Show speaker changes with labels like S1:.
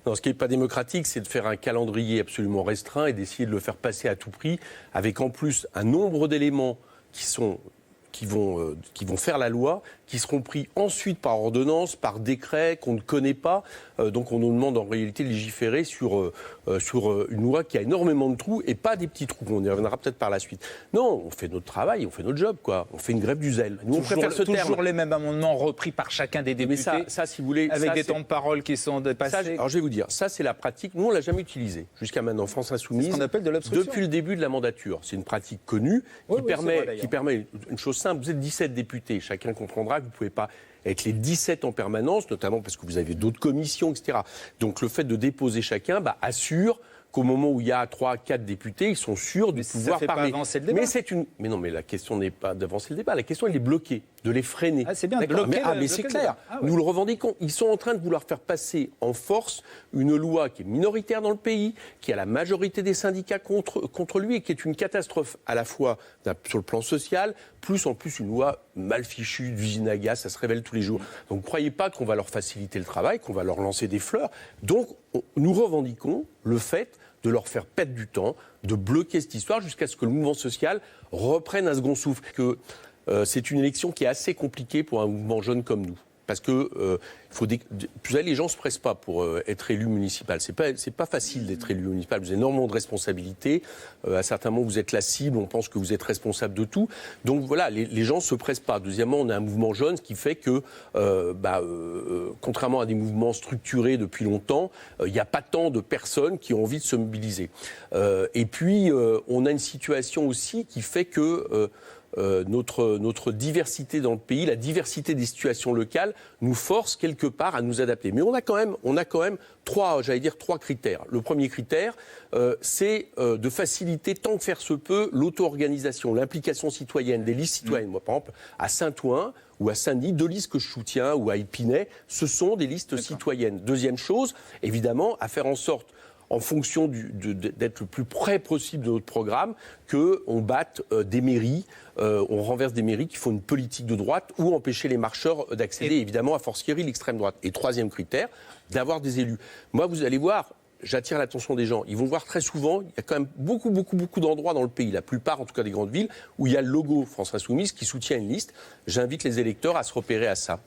S1: Non, ce qui n'est pas démocratique, c'est de faire un calendrier absolument restreint et d'essayer de le faire passer à tout prix, avec en plus un nombre d'éléments qui vont faire la loi, qui seront pris ensuite par ordonnance, par décret, qu'on ne connaît pas. Donc on nous demande en réalité de légiférer sur une loi qui a énormément de trous et pas des petits trous. On y reviendra peut-être par la suite. Non, on fait notre travail, on fait notre job, quoi. On fait une grève du zèle. Nous, on préfère ce terme.
S2: Toujours les mêmes amendements repris par chacun des députés.
S1: Mais ça, si vous voulez,
S2: avec des temps de parole qui sont dépassés.
S1: Alors je vais vous dire, ça c'est la pratique. Nous, on l'a jamais utilisée jusqu'à maintenant. France Insoumise.
S2: C'est ce qu'on appelle de l'obstruction.
S1: Depuis le début de la mandature, c'est une pratique connue qui permet une chose simple. Vous êtes 17 députés, chacun comprendra que vous ne pouvez pas être les 17 en permanence, notamment parce que vous avez d'autres commissions, etc. Donc le fait de déposer chacun assure qu'au moment où il y a 3 à 4 députés, ils sont sûrs de pouvoir parler.
S2: Pas avancer le débat.
S1: Mais non, mais la question n'est pas d'avancer le débat, la question elle est bloquée, de les freiner.
S2: Ah, c'est bien, de bloquer.
S1: Mais c'est clair, nous le revendiquons. Ils sont en train de vouloir faire passer en force une loi qui est minoritaire dans le pays, qui a la majorité des syndicats contre lui et qui est une catastrophe à la fois sur le plan social, en plus une loi mal fichue d'usine à gaz, ça se révèle tous les jours. Donc ne croyez pas qu'on va leur faciliter le travail, qu'on va leur lancer des fleurs. Donc nous revendiquons le fait de leur faire perdre du temps, de bloquer cette histoire jusqu'à ce que le mouvement social reprenne un second souffle. C'est une élection qui est assez compliquée pour un mouvement jeune comme nous. Parce que les gens ne se pressent pas pour être élu municipal. C'est pas facile d'être élu municipal. Vous avez énormément de responsabilités. À certains moments, vous êtes la cible. On pense que vous êtes responsable de tout. Donc voilà, les gens ne se pressent pas. Deuxièmement, on a un mouvement jeune, ce qui fait que, contrairement à des mouvements structurés depuis longtemps, il n'y a pas tant de personnes qui ont envie de se mobiliser. Et puis, on a une situation aussi qui fait que notre diversité dans le pays, la diversité des situations locales, nous force quelque part à nous adapter. Mais on a quand même trois critères. Le premier critère, c'est de faciliter, tant que faire se peut, l'auto-organisation, l'implication citoyenne, des listes citoyennes. Moi, par exemple, à Saint-Ouen ou à Saint-Denis, 2 listes que je soutiens, ou à Épinay, ce sont des listes citoyennes. Deuxième chose, évidemment, à faire en sorte, en fonction d'être le plus près possible de notre programme, qu'on batte des mairies, on renverse des mairies qui font une politique de droite ou empêcher les marcheurs d'accéder, évidemment, à fortiori l'extrême droite. Et troisième critère, d'avoir des élus. Moi, vous allez voir, j'attire l'attention des gens. Ils vont voir très souvent, il y a quand même beaucoup d'endroits dans le pays, la plupart en tout cas des grandes villes, où il y a le logo France Insoumise qui soutient une liste. J'invite les électeurs à se repérer à ça.